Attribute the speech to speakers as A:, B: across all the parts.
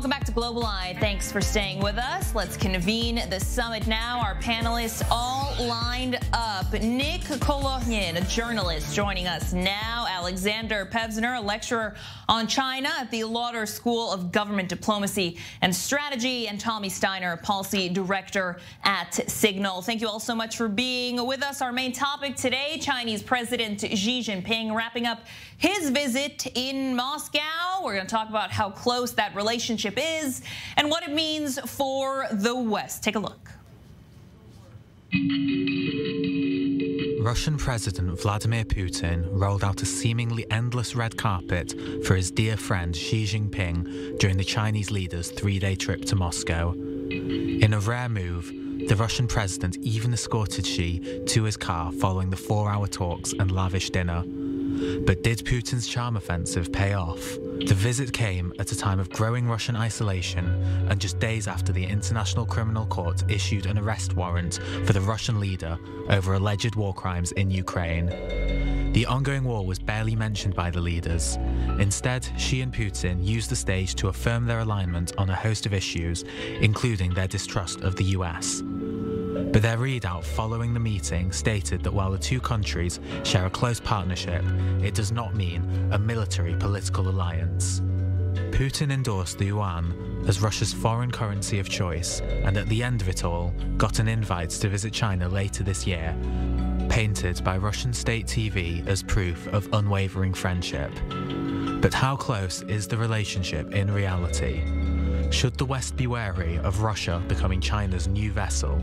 A: Welcome back to Global Eye. Thanks for staying with us. Let's convene the summit now. Our panelists all lined up. Nick Kolohin, a journalist, joining us now. Alexander Pevsner, a lecturer on China at the Lauder School of Government Diplomacy and Strategy, and Tommy Steiner, policy director at Signal. Thank you all so much for being with us. Our main topic today, Chinese President Xi Jinping wrapping up his visit in Moscow. We're going to talk about how close that relationship is and what it means for the West. Take a look.
B: Russian President Vladimir Putin rolled out a seemingly endless red carpet for his dear friend Xi Jinping during the Chinese leader's three-day trip to Moscow. In a rare move, the Russian president even escorted Xi to his car following the 4-hour talks and lavish dinner. But did Putin's charm offensive pay off? The visit came at a time of growing Russian isolation and just days after the International Criminal Court issued an arrest warrant for the Russian leader over alleged war crimes in Ukraine. The ongoing war was barely mentioned by the leaders. Instead, Xi and Putin used the stage to affirm their alignment on a host of issues, including their distrust of the US. But their readout following the meeting stated that while the two countries share a close partnership, it does not mean a military political alliance. Putin endorsed the yuan as Russia's foreign currency of choice, and at the end of it all, got an invite to visit China later this year, painted by Russian state TV as proof of unwavering friendship. But how close is the relationship in reality? Should the West be wary of Russia becoming China's new vessel?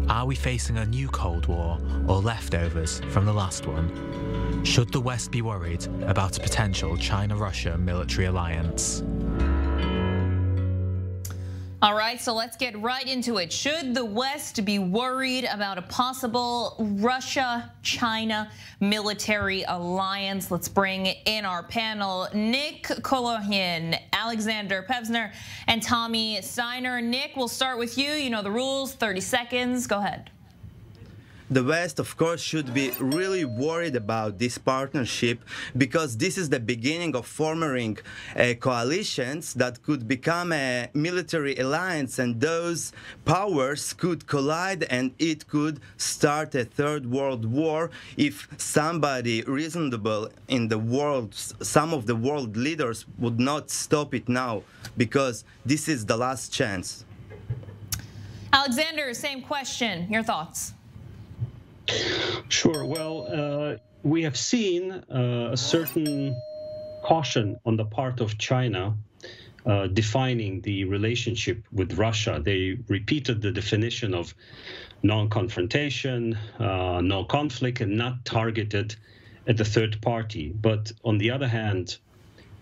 B: Are we facing a new Cold War or leftovers from the last one? Should the West be worried about a potential China-Russia military alliance?
A: All right, so let's get right into it. Should the West be worried about a possible Russia-China military alliance? Let's bring in our panel, Nick Kolohin, Alexander Pevsner, and Tommy Steiner. Nick, we'll start with you. You know the rules, 30 seconds. Go ahead.
C: The West, of course, should be really worried about this partnership because this is the beginning of forming coalitions that could become a military alliance, and those powers could collide and it could start a third world war if somebody reasonable in the world, some of the world leaders would not stop it now, because this is the last chance.
A: Alexander, same question. Your thoughts?
D: Sure. Well, we have seen a certain caution on the part of China defining the relationship with Russia. They repeated the definition of non-confrontation, no conflict, and not targeted at the third party. But on the other hand,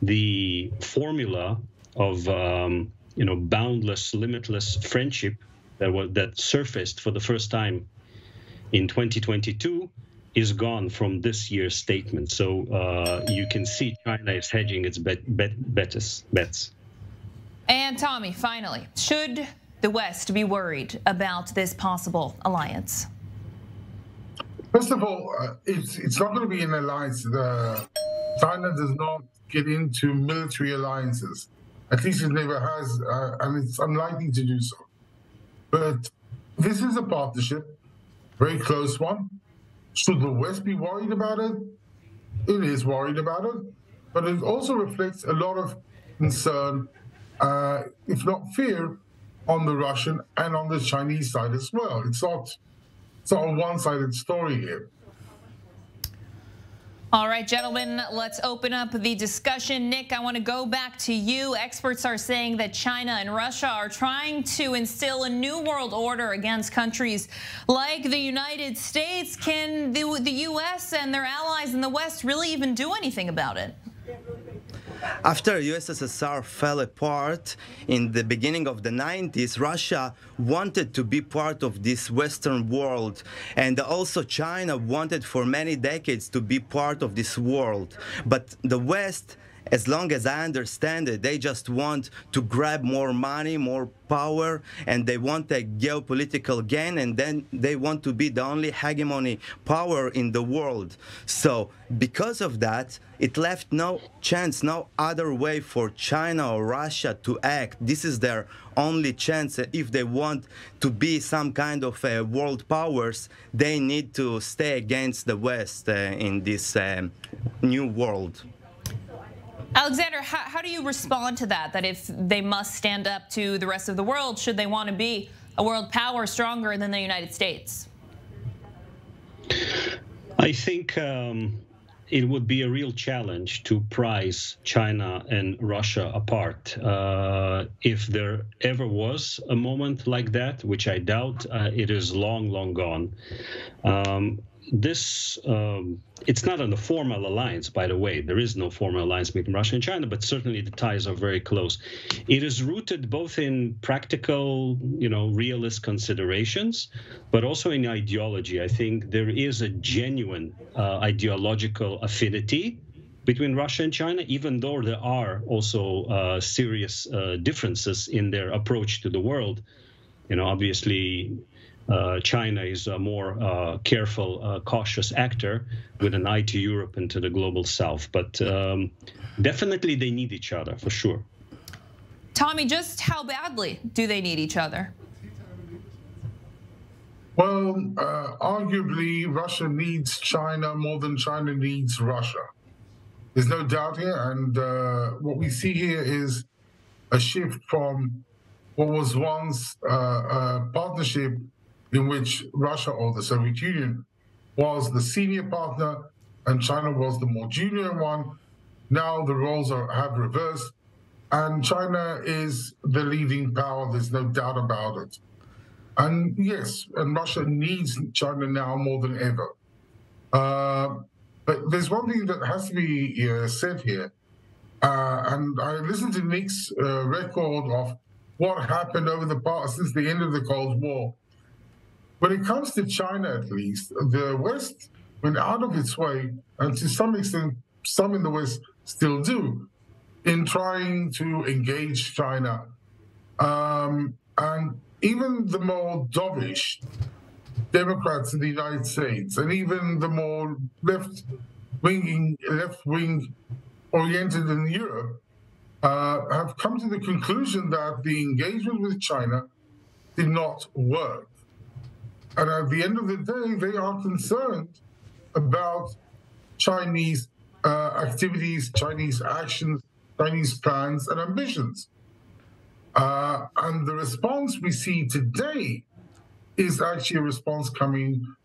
D: the formula of boundless, limitless friendship that surfaced for the first time in 2022 is gone from this year's statement. So you can see China is hedging its bets.
A: And Tommy, finally, should the West be worried about this possible alliance?
E: First of all, it's not going to be an alliance. China does not get into military alliances. At least it never has, and it's unlikely to do so. But this is a partnership. Very close one. Should the West be worried about it? It is worried about it, but it also reflects a lot of concern, if not fear, on the Russian and on the Chinese side as well. It's not a one-sided story here.
A: All right, gentlemen, let's open up the discussion. Nick, I want to go back to you. Experts are saying that China and Russia are trying to instill a new world order against countries like the United States. Can the U.S. and their allies in the West really even do anything about it?
C: After USSR fell apart in the beginning of the 90s, Russia wanted to be part of this Western world, and also China wanted for many decades to be part of this world. But the West as long as I understand it, they just want to grab more money, more power, and they want a geopolitical gain, and then they want to be the only hegemony power in the world. So because of that, it left no chance, no other way for China or Russia to act. This is their only chance. If they want to be some kind of world powers, they need to stay against the West in this new world.
A: Alexander, how do you respond to that? That if they must stand up to the rest of the world, should they want to be a world power stronger than the United States?
D: I think it would be a real challenge to prize China and Russia apart. If there ever was a moment like that, which I doubt, it is long, long gone. It's not a formal alliance, by the way. There is no formal alliance between Russia and China, but certainly the ties are very close. It is rooted both in practical, realist considerations, but also in ideology. I think there is a genuine ideological affinity between Russia and China, even though there are also serious differences in their approach to the world. Obviously, China is a more careful, cautious actor with an eye to Europe and to the global south. But definitely they need each other, for sure.
A: Tommy, just how badly do they need each other?
E: Well, arguably, Russia needs China more than China needs Russia. There's no doubt here. And what we see here is a shift from what was once a partnership in which Russia or the Soviet Union was the senior partner and China was the more junior one. Now the roles have reversed, and China is the leading power. There's no doubt about it. And yes, and Russia needs China now more than ever. But there's one thing that has to be said here. And I listened to Nick's record of what happened over the past since the end of the Cold War. When it comes to China, at least, the West went out of its way, and to some extent, some in the West still do, in trying to engage China. And even the more dovish Democrats in the United States, and even the more left-wing oriented in Europe, have come to the conclusion that the engagement with China did not work. And at the end of the day, they are concerned about Chinese activities, Chinese actions, Chinese plans and ambitions. And the response we see today is actually a response coming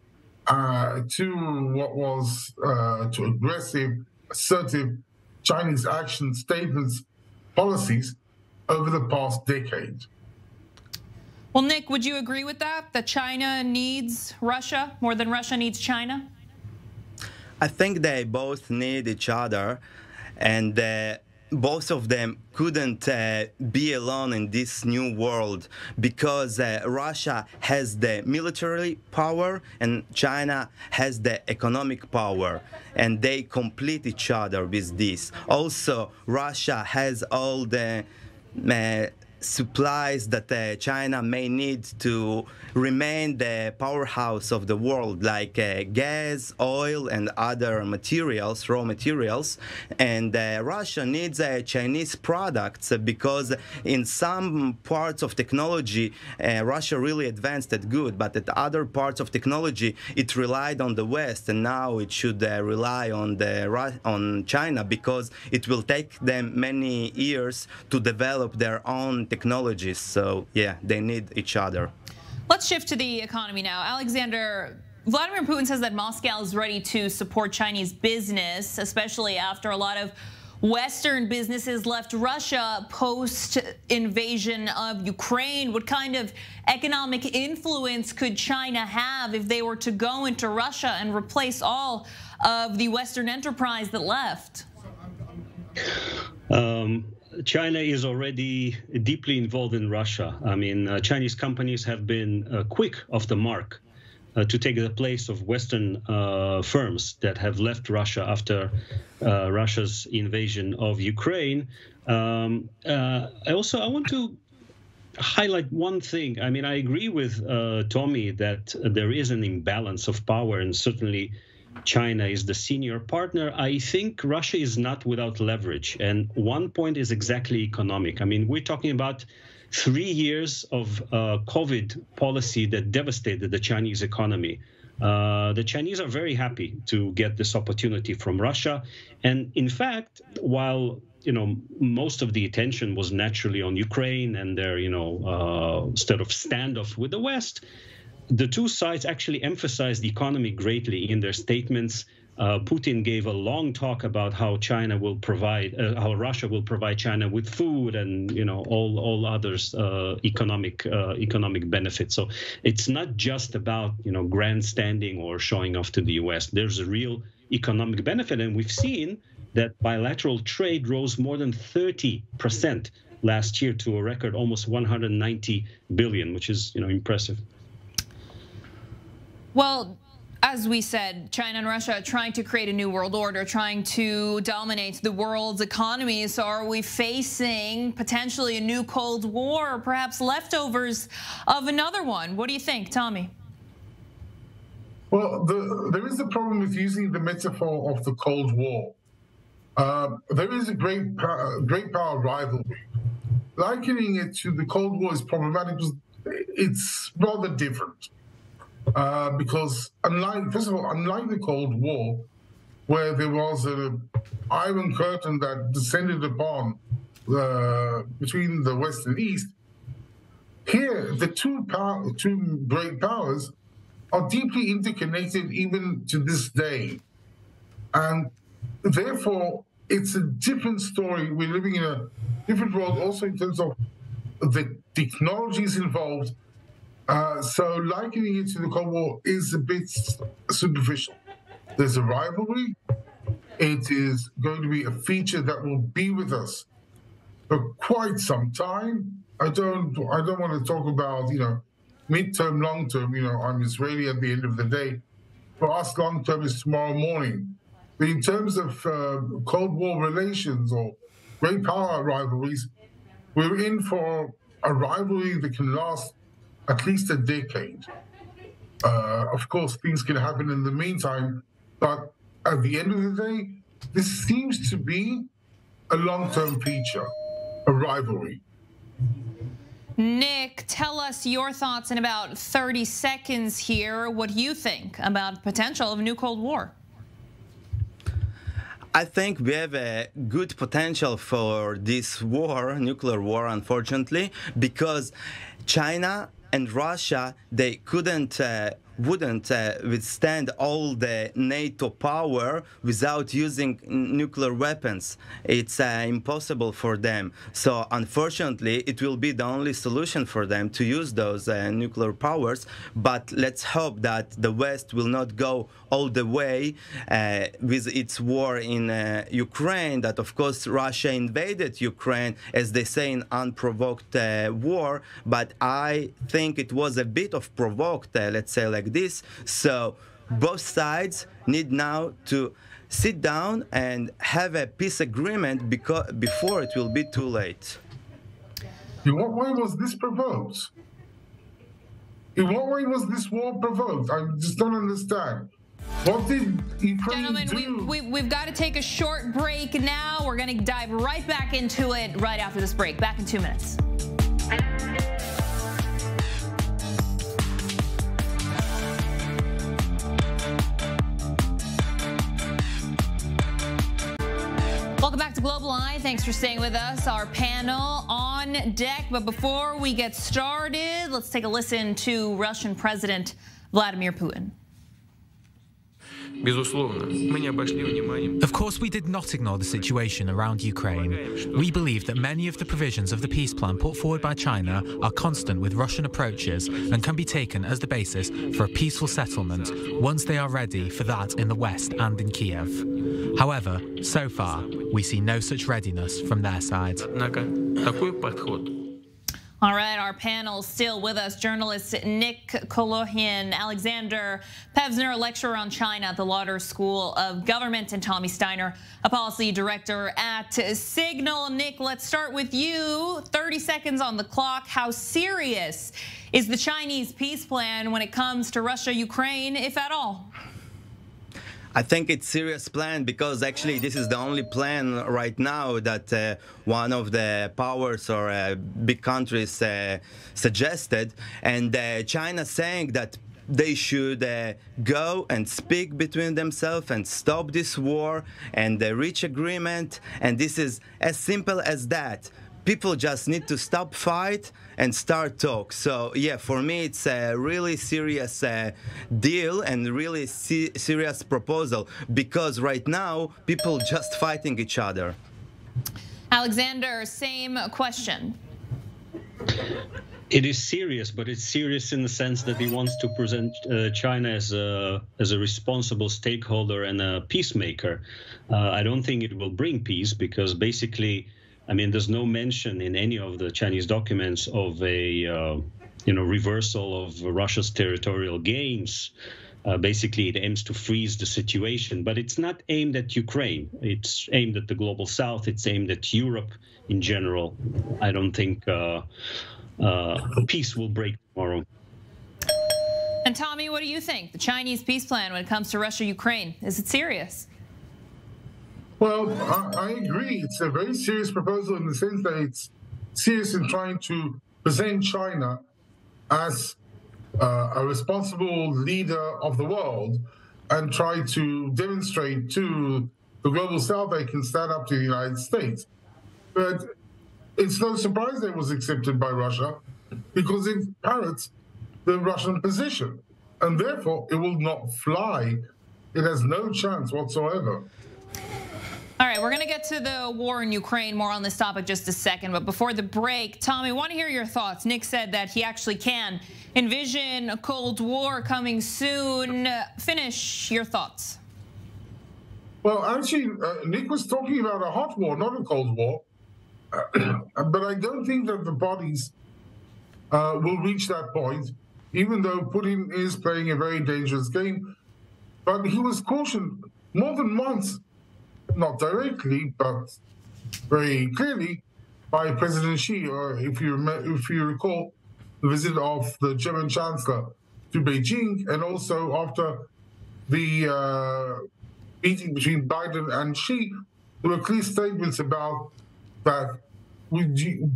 E: to what was to aggressive, assertive Chinese action statements, policies over the past decade.
A: Well, Nick, would you agree with that China needs Russia more than Russia needs China?
C: I think they both need each other, and both of them couldn't be alone in this new world, because Russia has the military power and China has the economic power, and they complete each other with this. Also, Russia has all the supplies that China may need to remain the powerhouse of the world, like gas, oil, and other materials, raw materials. And Russia needs Chinese products, because in some parts of technology, Russia really advanced it good, but at other parts of technology, it relied on the West, and now it should rely on China, because it will take them many years to develop their own technologies. So yeah, they need each other.
A: Let's shift to the economy now. Alexander, Vladimir Putin says that Moscow is ready to support Chinese business, especially after a lot of Western businesses left Russia post-invasion of Ukraine. What kind of economic influence could China have if they were to go into Russia and replace all of the Western enterprise that left?
D: China is already deeply involved in Russia. I mean, Chinese companies have been quick off the mark to take the place of Western firms that have left Russia after Russia's invasion of Ukraine. I want to highlight one thing. I mean, I agree with Tommy that there is an imbalance of power, and certainly China is the senior partner. I think Russia is not without leverage, and one point is exactly economic. I mean, we're talking about 3 years of COVID policy that devastated the Chinese economy. The Chinese are very happy to get this opportunity from Russia. And in fact, while most of the attention was naturally on Ukraine and their, sort of standoff with the West, the two sides actually emphasized the economy greatly in their statements. Putin gave a long talk about how China will provide, how Russia will provide China with food and all others economic benefits. So it's not just about grandstanding or showing off to the U.S. There's a real economic benefit, and we've seen that bilateral trade rose more than 30% last year to a record almost 190 billion, which is impressive.
A: Well, as we said, China and Russia are trying to create a new world order, trying to dominate the world's economy. So are we facing potentially a new Cold War, or perhaps leftovers of another one? What do you think, Tommy?
E: Well, there is a problem with using the metaphor of the Cold War. There is a great power rivalry. Likening it to the Cold War is problematic because it's rather different. Because unlike the Cold War, where there was an iron curtain that descended upon between the West and East, here the two great powers are deeply interconnected even to this day, and therefore it's a different story. We're living in a different world, also in terms of the technologies involved. So likening it to the Cold War is a bit superficial. There's a rivalry. It is going to be a feature that will be with us for quite some time. I don't want to talk about, midterm, long term. I'm Israeli at the end of the day. For us, long term is tomorrow morning. But in terms of Cold War relations or great power rivalries, we're in for a rivalry that can last at least a decade. Of course, things can happen in the meantime, but at the end of the day, this seems to be a long-term feature, a rivalry.
A: Nick, tell us your thoughts in about 30 seconds here. What do you think about the potential of a new Cold War?
C: I think we have a good potential for this war, nuclear war, unfortunately, because China and Russia, they wouldn't withstand all the NATO power without using nuclear weapons. It's impossible for them. So unfortunately, it will be the only solution for them to use those nuclear powers. But let's hope that the West will not go all the way with its war in Ukraine. That, of course, Russia invaded Ukraine, as they say, in unprovoked war. But I think it was a bit of provoked, let's say, like this. So both sides need now to sit down and have a peace agreement before it will be too late.
E: In what way was this provoked? In what way was this war provoked? I just don't understand. What did Ukraine do?
A: Gentlemen, we've got to take a short break now. We're going to dive right back into it right after this break. Back in 2 minutes. Welcome back to Global Eye. Thanks for staying with us. Our panel on deck. But before we get started, let's take a listen to Russian President Vladimir Putin.
B: Of course, we did not ignore the situation around Ukraine. We believe that many of the provisions of the peace plan put forward by China are constant with Russian approaches and can be taken as the basis for a peaceful settlement once they are ready for that in the West and in Kiev. However, so far, we see no such readiness from their side.
A: All right, our panel still with us. Journalist Nick Kolohian, Alexander Pevsner, lecturer on China at the Lauder School of Government, and Tommy Steiner, a policy director at Signal. Nick, let's start with you. 30 seconds on the clock. How serious is the Chinese peace plan when it comes to Russia, Ukraine, if at all?
C: I think it's a serious plan because actually this is the only plan right now that one of the powers or big countries suggested, and China saying that they should go and speak between themselves and stop this war and reach agreement, and this is as simple as that. People just need to stop fight and start talk. So yeah, for me it's a really serious deal and really serious proposal, because right now people just fighting each other.
A: Alexander, same question.
D: It is serious, but it's serious in the sense that he wants to present China as a responsible stakeholder and a peacemaker. I don't think it will bring peace, because basically, I mean, there's no mention in any of the Chinese documents of a reversal of Russia's territorial gains. Basically, it aims to freeze the situation, but it's not aimed at Ukraine. It's aimed at the global South. It's aimed at Europe in general. I don't think peace will break tomorrow.
A: And Tommy, what do you think? The Chinese peace plan when it comes to Russia, Ukraine, is it serious?
E: Well, I agree. It's a very serious proposal in the sense that it's serious in trying to present China as a responsible leader of the world and try to demonstrate to the global South they can stand up to the United States. But it's no surprise that it was accepted by Russia, because it parrots the Russian position, and therefore it will not fly. It has no chance whatsoever.
A: All right, we're going to get to the war in Ukraine, more on this topic just a second. But before the break, Tommy, I want to hear your thoughts. Nick said that he actually can envision a Cold War coming soon. Finish your thoughts.
E: Well, actually, Nick was talking about a hot war, not a Cold War. But I don't think that the parties will reach that point, even though Putin is playing a very dangerous game. But he was cautioned more than once, not directly, but very clearly, by President Xi, or if you recall, the visit of the German Chancellor to Beijing, and also after the meeting between Biden and Xi, there were clear statements about that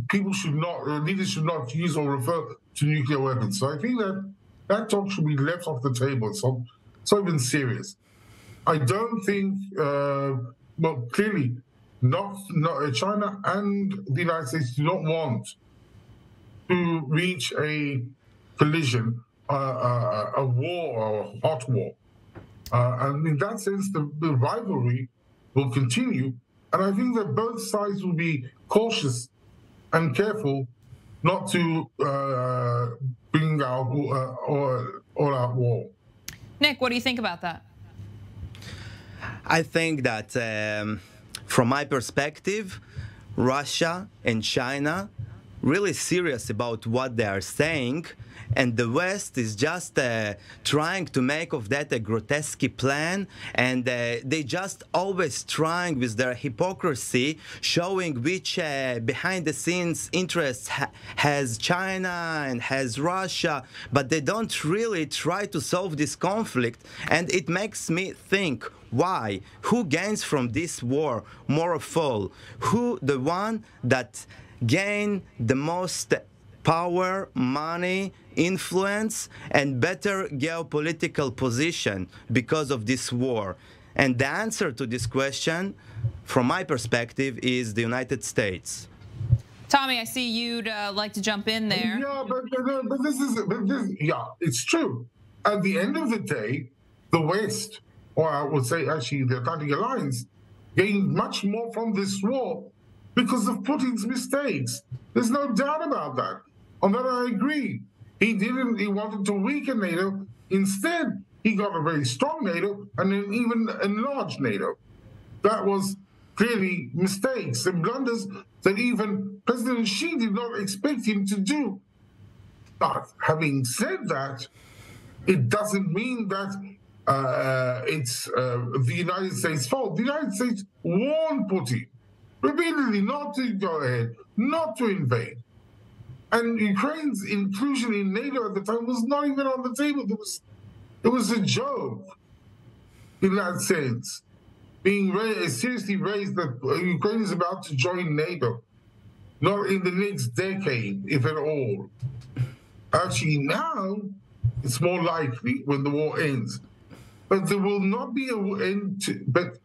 E: people should not, leaders should not use or refer to nuclear weapons. So I think that that talk should be left off the table. So it's not even serious. I don't think. Well, clearly, not China and the United States do not want to reach a collision, a war, or a hot war. And in that sense, the rivalry will continue. And I think that both sides will be cautious and careful not to bring out all-out war.
A: Nick, what do you think about that?
C: I think that from my perspective, Russia and China really serious about what they are saying, and the West is just trying to make of that a grotesque plan, and they just always trying with their hypocrisy, showing which behind-the-scenes interests has China and has Russia, but they don't really try to solve this conflict, and it makes me think, why? Who gains from this war more of all? Who the one that gain the most power, money, influence, and better geopolitical position because of this war? And the answer to this question, from my perspective, is the United States.
A: Tommy, I see you'd like to jump in there.
E: Yeah, but yeah, it's true. At the end of the day, the West, or I would say actually the Atlantic Alliance, gained much more from this war because of Putin's mistakes. There's no doubt about that. On that, I agree. He wanted to weaken NATO. Instead, he got a very strong NATO and then even enlarged NATO. That was clearly mistakes and blunders that even President Xi did not expect him to do. But having said that, it doesn't mean that it's the United States' fault. The United States warned Putin repeatedly not to go ahead, not to invade. And Ukraine's inclusion in NATO at the time was not even on the table. It was a joke in that sense, being seriously raised that Ukraine is about to join NATO, not in the next decade, if at all. Actually, now it's more likely when the war ends. But there will not be an end to, but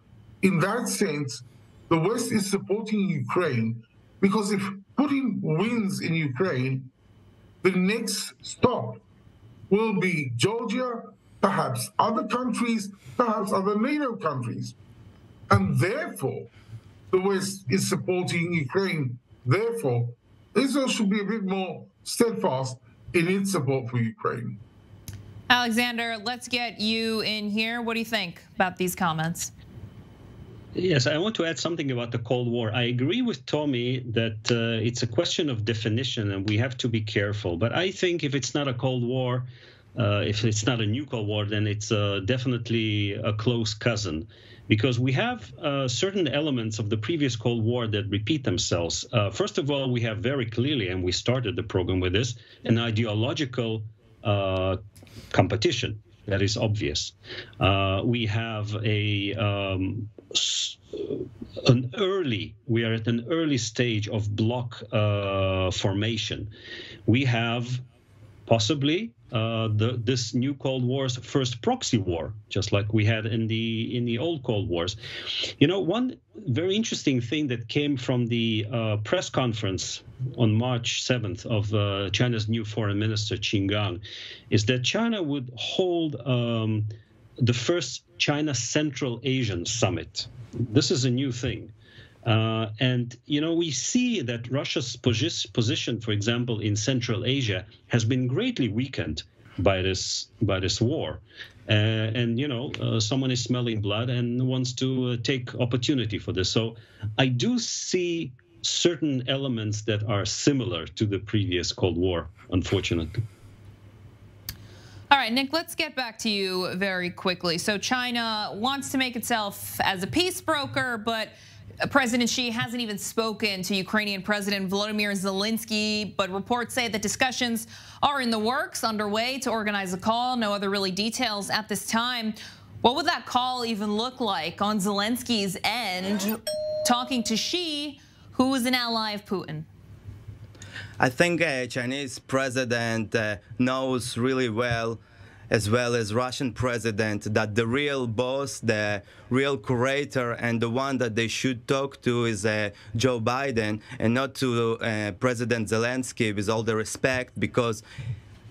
E: in that sense, the West is supporting Ukraine because if Putin wins in Ukraine, the next stop will be Georgia, perhaps other countries, perhaps other NATO countries. And therefore, the West is supporting Ukraine. Therefore, Israel should be a bit more steadfast in its support for Ukraine.
A: Alexander, let's get you in here. What do you think about these comments?
D: Yes, I want to add something about the Cold War. I agree with Tommy that it's a question of definition and we have to be careful. But I think if it's not a Cold War, if it's not a new Cold War, then it's definitely a close cousin. Because we have certain elements of the previous Cold War that repeat themselves. First of all, we have very clearly, and we started the program with this, an ideological competition that is obvious. We have we are at an early stage of bloc formation. We have possibly this new Cold War's first proxy war, just like we had in the old Cold Wars. You know, one very interesting thing that came from the press conference on March 7th of China's new foreign minister, Qin Gang, is that China would hold the first China Central Asian Summit. This is a new thing. And, you know, we see that Russia's position, for example, in Central Asia has been greatly weakened by this war. And, you know, someone is smelling blood and wants to take opportunity for this. So I do see certain elements that are similar to the previous Cold War, unfortunately.
A: All right, Nick, let's get back to you very quickly. So China wants to make itself as a peace broker, but President Xi hasn't even spoken to Ukrainian President Volodymyr Zelensky, but reports say that discussions are in the works, underway to organize a call. No other really details at this time. What would that call even look like on Zelensky's end, talking to Xi, who is an ally of Putin?
C: I think Chinese president knows really well, as well as Russian president, that the real boss, the real curator, and the one that they should talk to is Joe Biden, and not to President Zelensky, with all the respect, because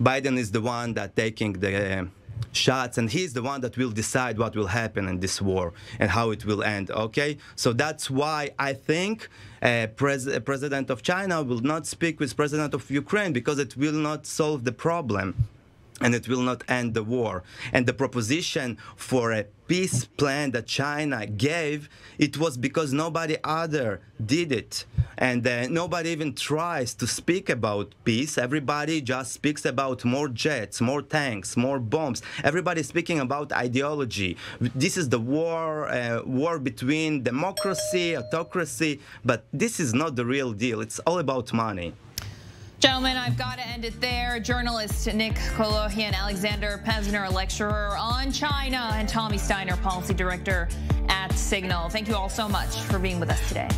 C: Biden is the one that taking the shots, and he's the one that will decide what will happen in this war and how it will end. Okay, so that's why I think President of China will not speak with President of Ukraine, because it will not solve the problem and it will not end the war. And the proposition for a peace plan that China gave, it was because nobody other did it. And nobody even tries to speak about peace. Everybody just speaks about more jets, more tanks, more bombs. Everybody's speaking about ideology. This is the war between democracy, autocracy, but this is not the real deal. It's all about money.
A: Gentlemen, I've got to end it there. Journalist Nick Kolohian, Alexander Pesner, lecturer on China, and Tommy Steiner, policy director at Signal. Thank you all so much for being with us today.